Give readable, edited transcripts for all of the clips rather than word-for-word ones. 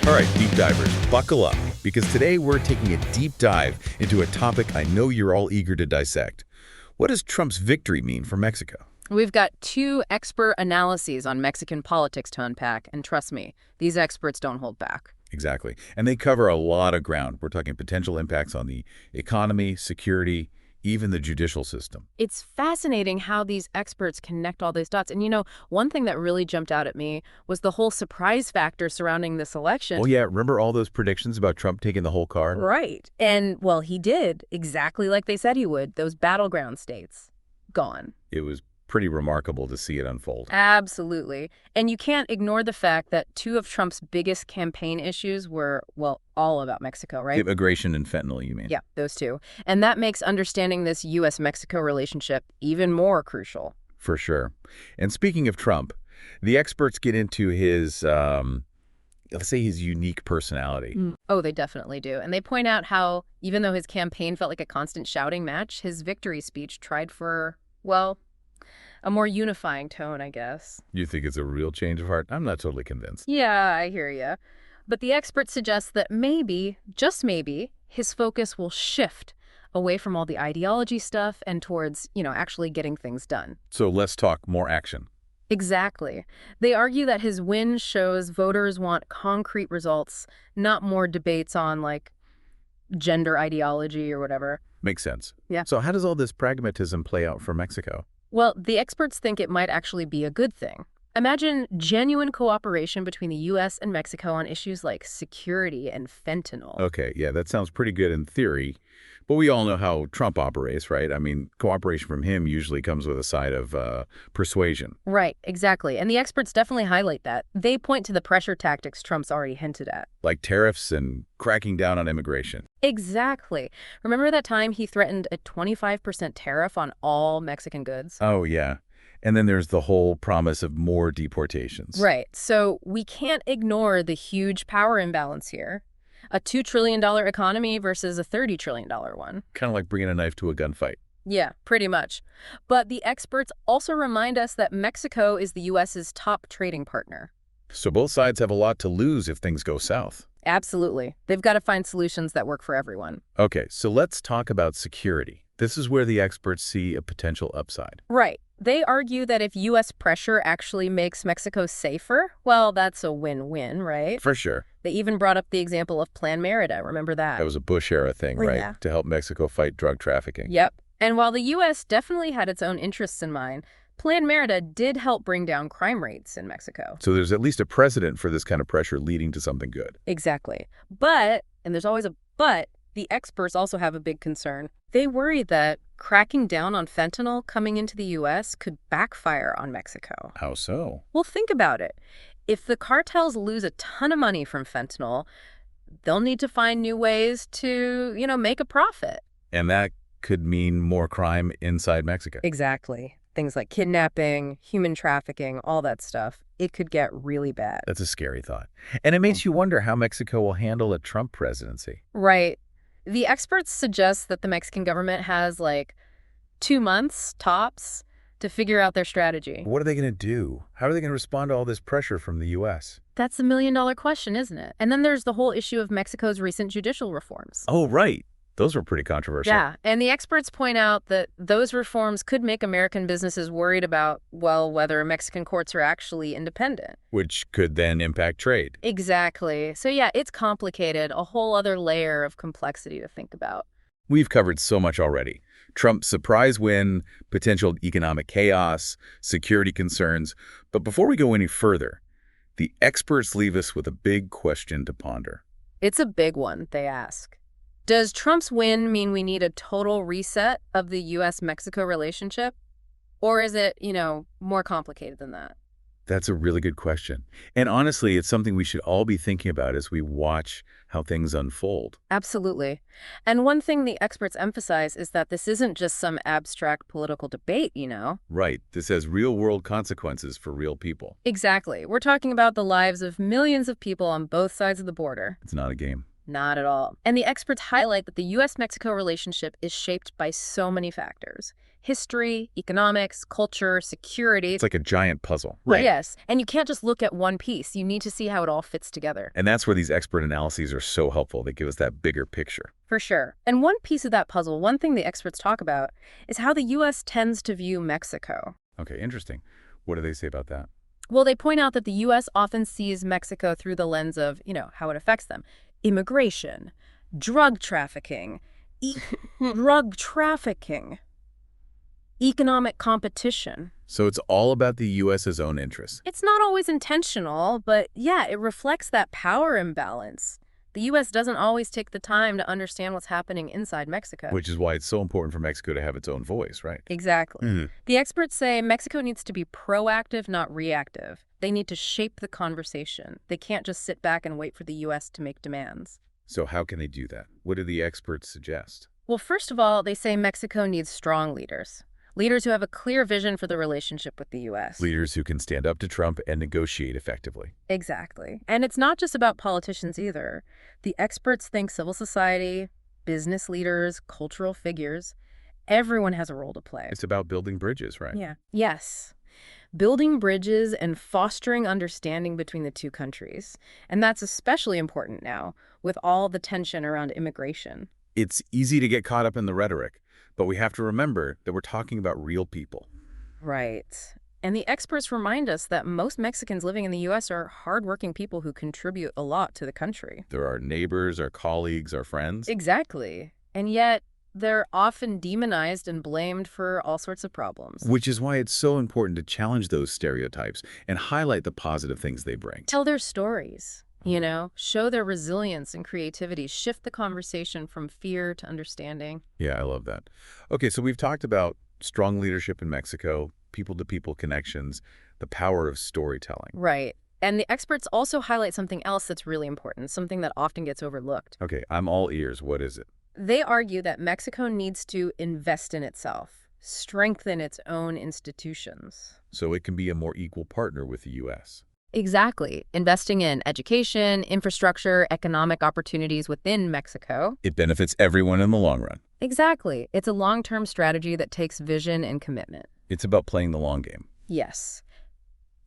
All right, deep divers, buckle up, because today we're taking a deep dive into a topic I know you're all eager to dissect. What does Trump's victory mean for Mexico? We've got two expert analyses on Mexican politics to unpack, and trust me, these experts don't hold back. Exactly. And they cover a lot of ground. We're talking potential impacts on the economy, security, even the judicial system. It's fascinating how these experts connect all these dots. And one thing that really jumped out at me was the whole surprise factor surrounding this election. Oh, yeah. Remember all those predictions about Trump taking the whole card? Right. And, well, he did exactly like they said he would. Those battleground states, gone. It was pretty remarkable to see it unfold. Absolutely. And you can't ignore the fact that two of Trump's biggest campaign issues were, well, all about Mexico, right? Immigration and fentanyl, you mean? Yeah, those two. And that makes understanding this U.S.-Mexico relationship even more crucial. For sure. And speaking of Trump, the experts get into his, let's say, his unique personality. Oh, they definitely do. And they point out how, even though his campaign felt like a constant shouting match, his victory speech tried for, well, a more unifying tone, I guess. You think it's a real change of heart? I'm not totally convinced. Yeah, I hear you. But the experts suggest that maybe, just maybe, his focus will shift away from all the ideology stuff and towards, actually getting things done. So less talk, more action. Exactly. They argue that his win shows voters want concrete results, not more debates on, like, gender ideology or whatever. Makes sense. Yeah. So how does all this pragmatism play out for Mexico? Well, the experts think it might actually be a good thing. Imagine genuine cooperation between the U.S. and Mexico on issues like security and fentanyl. Okay, yeah, that sounds pretty good in theory, but we all know how Trump operates, right? I mean, cooperation from him usually comes with a side of persuasion. Right, exactly. And the experts definitely highlight that. They point to the pressure tactics Trump's already hinted at. Like tariffs and cracking down on immigration. Exactly. Remember that time he threatened a 25% tariff on all Mexican goods? Oh, yeah. And then there's the whole promise of more deportations. Right. So we can't ignore the huge power imbalance here. A $2 trillion economy versus a $30 trillion one. Kind of like bringing a knife to a gunfight. Yeah, pretty much. But the experts also remind us that Mexico is the U.S.'s top trading partner. So both sides have a lot to lose if things go south. Absolutely. They've got to find solutions that work for everyone. Okay, so let's talk about security. This is where the experts see a potential upside. Right. They argue that if U.S. pressure actually makes Mexico safer, well, that's a win-win, right? For sure. They even brought up the example of Plan Merida. Remember that? That was a Bush-era thing, Well, right? yeah. To help Mexico fight drug trafficking. Yep. And while the U.S. definitely had its own interests in mind, Plan Merida did help bring down crime rates in Mexico. So there's at least a precedent for this kind of pressure leading to something good. Exactly. But, and there's always a but, the experts also have a big concern. They worry that cracking down on fentanyl coming into the U.S. could backfire on Mexico. How so? Well, think about it. If the cartels lose a ton of money from fentanyl, they'll need to find new ways to, make a profit. And that could mean more crime inside Mexico. Exactly. Things like kidnapping, human trafficking, all that stuff. It could get really bad. That's a scary thought. And it makes you wonder how Mexico will handle a Trump presidency. Right. The experts suggest that the Mexican government has, 2 months, tops, to figure out their strategy. What are they going to do? How are they going to respond to all this pressure from the U.S.? That's the million-dollar question, isn't it? And then there's the whole issue of Mexico's recent judicial reforms. Oh, right. Those were pretty controversial. Yeah, and the experts point out that those reforms could make American businesses worried about, well, whether Mexican courts are actually independent. Which could then impact trade. Exactly. So yeah, it's complicated, a whole other layer of complexity to think about. We've covered so much already. Trump's surprise win, potential economic chaos, security concerns. But before we go any further, the experts leave us with a big question to ponder. It's a big one, they ask. Does Trump's win mean we need a total reset of the U.S.-Mexico relationship? Or is it, more complicated than that? That's a really good question. And honestly, it's something we should all be thinking about as we watch how things unfold. Absolutely. And one thing the experts emphasize is that this isn't just some abstract political debate, Right. This has real-world consequences for real people. Exactly. We're talking about the lives of millions of people on both sides of the border. It's not a game. Not at all. And the experts highlight that the U.S.-Mexico relationship is shaped by so many factors: history, economics, culture, security. It's like a giant puzzle. Yes, and you can't just look at one piece. You need to see how it all fits together. And that's where these expert analyses are so helpful. They give us that bigger picture. For sure. And one piece of that puzzle, one thing the experts talk about, is how the U.S. tends to view Mexico. Okay, interesting. What do they say about that? Well, they point out that the U.S. often sees Mexico through the lens of, how it affects them. Immigration, drug trafficking, economic competition. So it's all about the U.S.'s own interests. It's not always intentional, but yeah, it reflects that power imbalance. The U.S. doesn't always take the time to understand what's happening inside Mexico. Which is why it's so important for Mexico to have its own voice, right? Exactly. The experts say Mexico needs to be proactive, not reactive. They need to shape the conversation. They can't just sit back and wait for the U.S. to make demands. So how can they do that? What do the experts suggest? Well, first of all, they say Mexico needs strong leaders. Leaders who have a clear vision for the relationship with the U.S. Leaders who can stand up to Trump and negotiate effectively. Exactly. And it's not just about politicians either. The experts think civil society, business leaders, cultural figures, everyone has a role to play. It's about building bridges, right? Yeah. Yes. Building bridges and fostering understanding between the two countries. And that's especially important now, with all the tension around immigration. It's easy to get caught up in the rhetoric, but we have to remember that we're talking about real people. Right. And the experts remind us that most Mexicans living in the U.S. are hardworking people who contribute a lot to the country. They're our neighbors, our colleagues, our friends. Exactly. And yet, they're often demonized and blamed for all sorts of problems. Which is why it's so important to challenge those stereotypes and highlight the positive things they bring. Tell their stories, show their resilience and creativity, shift the conversation from fear to understanding. Yeah, I love that. Okay, so we've talked about strong leadership in Mexico, people-to-people connections, the power of storytelling. Right. And the experts also highlight something else that's really important, something that often gets overlooked. Okay, I'm all ears. What is it? They argue that Mexico needs to invest in itself, strengthen its own institutions. So it can be a more equal partner with the U.S. Exactly. Investing in education, infrastructure, economic opportunities within Mexico. It benefits everyone in the long run. Exactly. It's a long-term strategy that takes vision and commitment. It's about playing the long game. Yes.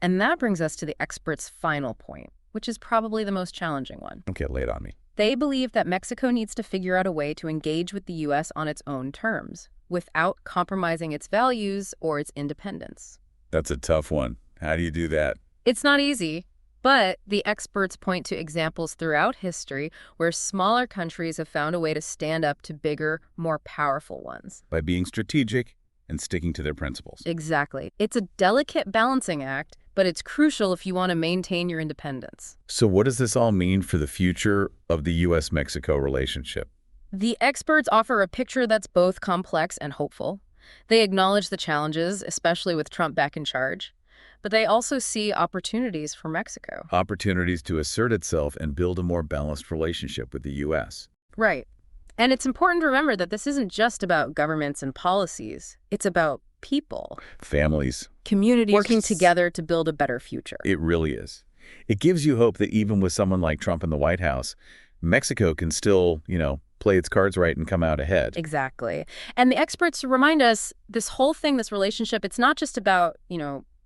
And that brings us to the experts' final point, which is probably the most challenging one. Okay, lay it on me. They believe that Mexico needs to figure out a way to engage with the U.S. on its own terms, without compromising its values or its independence. That's a tough one. How do you do that? It's not easy, but the experts point to examples throughout history where smaller countries have found a way to stand up to bigger, more powerful ones. By being strategic and sticking to their principles. Exactly. It's a delicate balancing act, but it's crucial if you want to maintain your independence. So what does this all mean for the future of the U.S.-Mexico relationship? The experts offer a picture that's both complex and hopeful. They acknowledge the challenges, especially with Trump back in charge. But they also see opportunities for Mexico. Opportunities to assert itself and build a more balanced relationship with the U.S. Right. And it's important to remember that this isn't just about governments and policies. It's about people. Families. Communities working together to build a better future. It really is. It gives you hope that even with someone like Trump in the White House, Mexico can still, play its cards right and come out ahead. Exactly. And the experts remind us this whole thing, this relationship, it's not just about,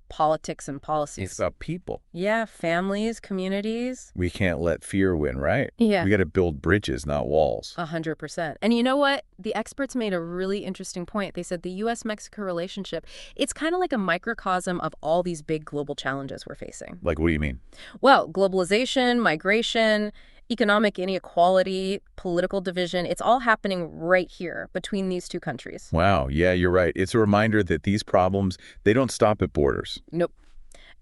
politics and policies. It's about people. Yeah, families, communities. We can't let fear win, right? Yeah. We got to build bridges, not walls. 100%. And you know what? The experts made a really interesting point. They said the U.S.-Mexico relationship, it's kind of like a microcosm of all these big global challenges we're facing. Like, what do you mean? Well, globalization, migration, economic inequality, political division, it's all happening right here between these two countries. Wow. Yeah, you're right. It's a reminder that these problems, they don't stop at borders. Nope.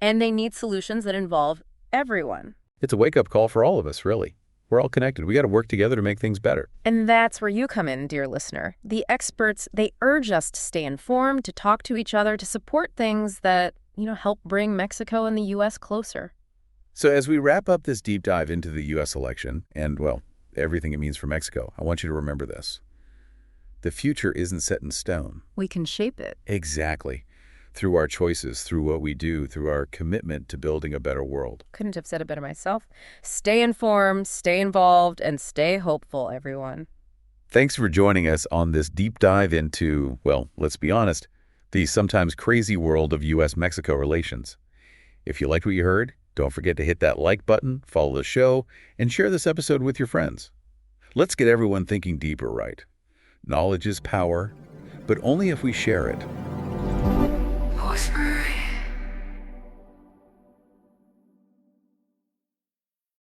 And they need solutions that involve everyone. It's a wake-up call for all of us, really. We're all connected. We got to work together to make things better. And that's where you come in, dear listener. The experts, they urge us to stay informed, to talk to each other, to support things that, help bring Mexico and the U.S. closer. So as we wrap up this deep dive into the U.S. election and, well, everything it means for Mexico, I want you to remember this. The future isn't set in stone. We can shape it. Exactly. Through our choices, through what we do, through our commitment to building a better world. Couldn't have said it better myself. Stay informed, stay involved, and stay hopeful, everyone. Thanks for joining us on this deep dive into, well, let's be honest, the sometimes crazy world of U.S.-Mexico relations. If you liked what you heard, don't forget to hit that like button, follow the show, and share this episode with your friends. Let's get everyone thinking deeper, right? Knowledge is power, but only if we share it.